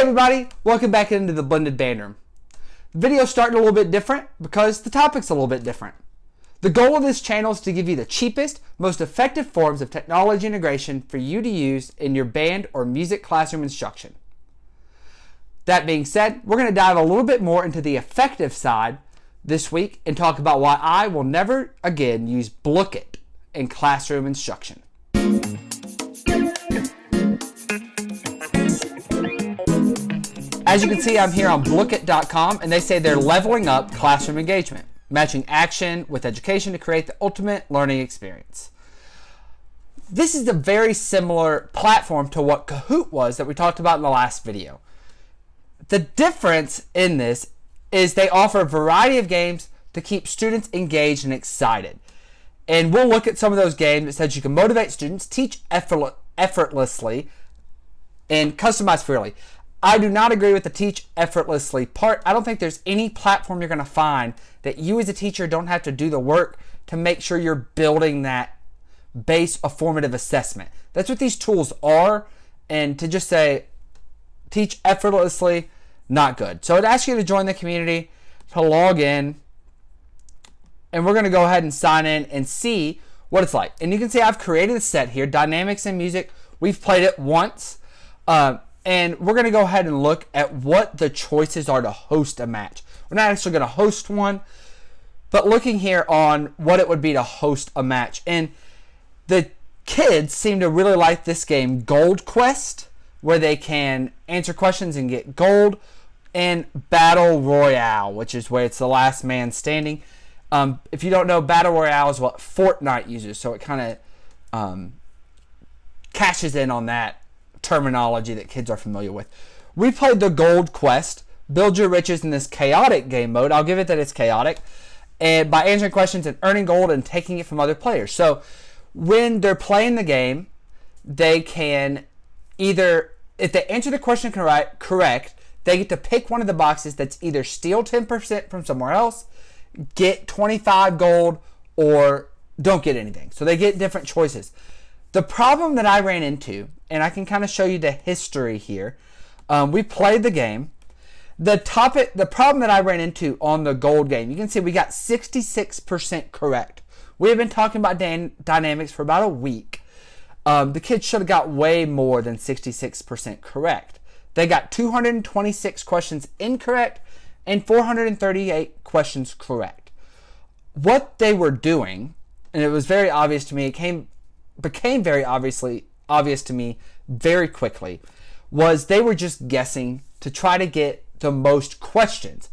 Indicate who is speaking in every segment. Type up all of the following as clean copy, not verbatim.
Speaker 1: everybody, welcome back into the blended Bandroom. The video's starting a little bit different because the topic's a little bit different. The goal of this channel is to give you the cheapest, most effective forms of technology integration for you to use in your band or music classroom instruction. That being said, we're going to dive a little bit more into the effective side this week and talk about why I will never again use Blooket in classroom instruction. As you can see, I'm here on Blooket.com, and they say they're leveling up classroom engagement, matching action with education to create the ultimate learning experience. This is a very similar platform to what Kahoot was that we talked about in the last video. The difference in this is they offer a variety of games to keep students engaged and excited. And we'll look at some of those games that says you can motivate students, teach effortlessly, and customize freely. I do not agree with the teach effortlessly part. I don't think there's any platform you're going to find that you as a teacher don't have to do the work to make sure you're building that base of formative assessment. That's what these tools are. And to just say teach effortlessly, not good. So it asks you to join the community, to log in, and we're going to go ahead and sign in and see what it's like. And you can see I've created a set here, Dynamics and Music. We've played it once. And we're going to go ahead and look at what the choices are to host a match. We're not actually going to host one, but looking here on what it would be to host a match. And the kids seem to really like this game, Gold Quest, where they can answer questions and get gold, and Battle Royale, which is where it's the last man standing. If you don't know, Battle Royale is what Fortnite uses, so it kind of cashes in on that terminology that kids are familiar with. We played the Gold Quest, build your riches in this chaotic game mode. I'll give it that it's chaotic, and by answering questions and earning gold and taking it from other players. So when they're playing the game, they can either, if they answer the question correct, they get to pick one of the boxes that's either steal 10% from somewhere else, get 25 gold, or don't get anything. So they get different choices. The problem that I ran into, and I can kind of show you the history here. We played the game. The problem that I ran into on the gold game, you can see we got 66% correct. We have been talking about dynamics for about a week. The kids should have got way more than 66% correct. They got 226 questions incorrect and 438 questions correct. What they were doing, and it was very obvious to me, became very obvious to me very quickly, was they were just guessing to try to get the most questions.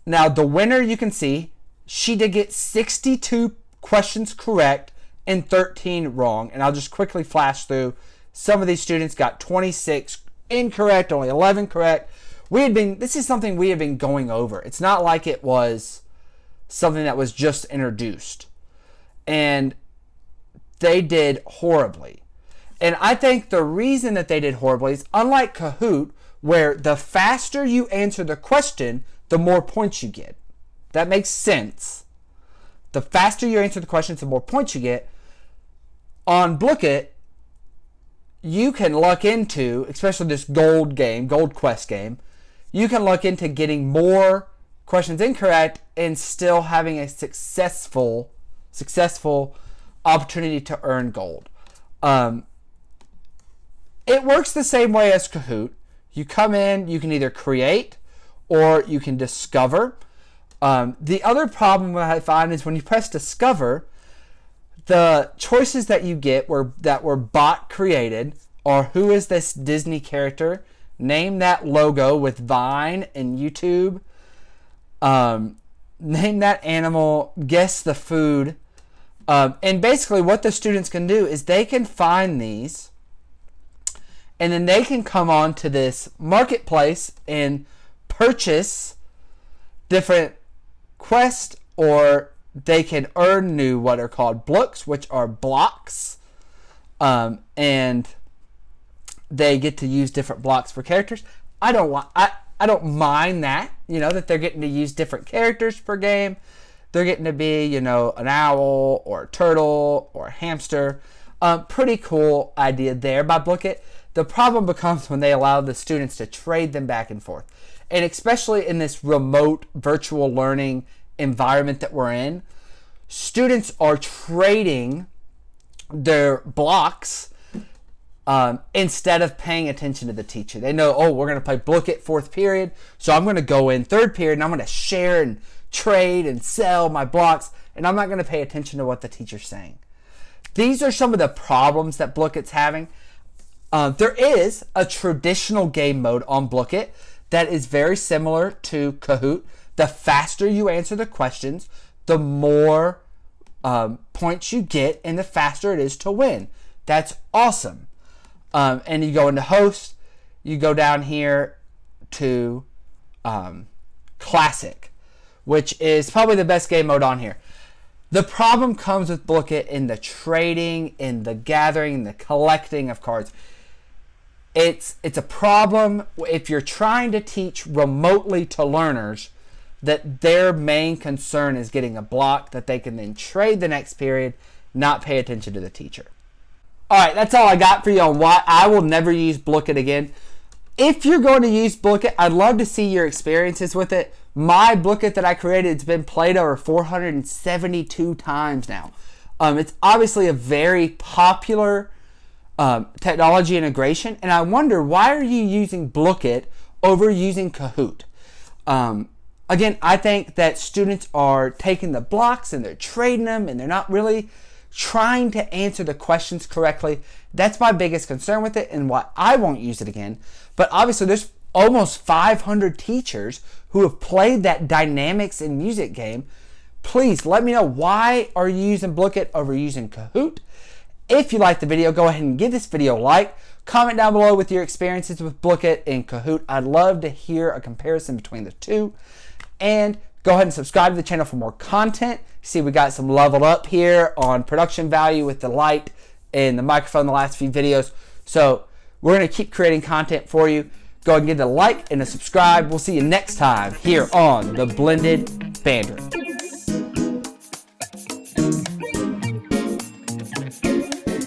Speaker 1: Now the winner, you can see, she did get 62 questions correct and 13 wrong. And I'll just quickly flash through. Some of these students got 26 incorrect, only 11 correct. This is something we have been going over. It's not like it was something that was just introduced. And they did horribly. And I think the reason that they did horribly is, unlike Kahoot, where the faster you answer the question, the more points you get. That makes sense. The faster you answer the questions, the more points you get. On Blooket, you can luck into, especially this Gold Quest game, you can luck into getting more questions incorrect and still having a successful opportunity to earn gold. It works the same way as Kahoot. You come in, you can either create or you can discover. The other problem that I find is when you press discover, the choices that you get that were bot created are who is this Disney character, name that logo with Vine and YouTube, name that animal, guess the food. And basically what the students can do is they can find these, and then they can come on to this marketplace and purchase different quests, or they can earn new what are called blooks, which are blocks. And they get to use different blocks for characters. I don't mind that, that they're getting to use different characters per game. They're getting to be, an owl or a turtle or a hamster. Pretty cool idea there by Blooket. The problem becomes when they allow the students to trade them back and forth. And especially in this remote virtual learning environment that we're in, students are trading their blocks instead of paying attention to the teacher. They know, oh, we're going to play Blooket 4th period, so I'm going to go in 3rd period and I'm going to share and trade and sell my blocks, and I'm not going to pay attention to what the teacher's saying. These are some of the problems that Blooket's having. There is a traditional game mode on Blooket that is very similar to Kahoot. The faster you answer the questions, the more points you get, and the faster it is to win. That's awesome. And you go into host, you go down here to classic, which is probably the best game mode on here. The problem comes with Blooket in the trading, in the gathering, in the collecting of cards. It's a problem if you're trying to teach remotely to learners that their main concern is getting a block that they can then trade the next period, not pay attention to the teacher. Alright, that's all I got for you on why I will never use Blooket again. If you're going to use Blooket, I'd love to see your experiences with it. My Blooket that I created, it's been played over 472 times now. It's obviously a very popular technology integration, and I wonder, why are you using Blooket over using Kahoot? Again, I think that students are taking the blocks and they're trading them, and they're not really trying to answer the questions correctly. That's my biggest concern with it and why I won't use it again. But obviously there's almost 500 teachers who have played that dynamics in music game. Please let me know, why are you using Blooket over using Kahoot? If you liked the video, go ahead and give this video a like. Comment down below with your experiences with Blooket and Kahoot. I'd love to hear a comparison between the two. And go ahead and subscribe to the channel for more content. See, we got some leveled up here on production value with the light and the microphone in the last few videos. So we're going to keep creating content for you. Go ahead and give it a like and a subscribe. We'll see you next time here on the Blended Bandroom.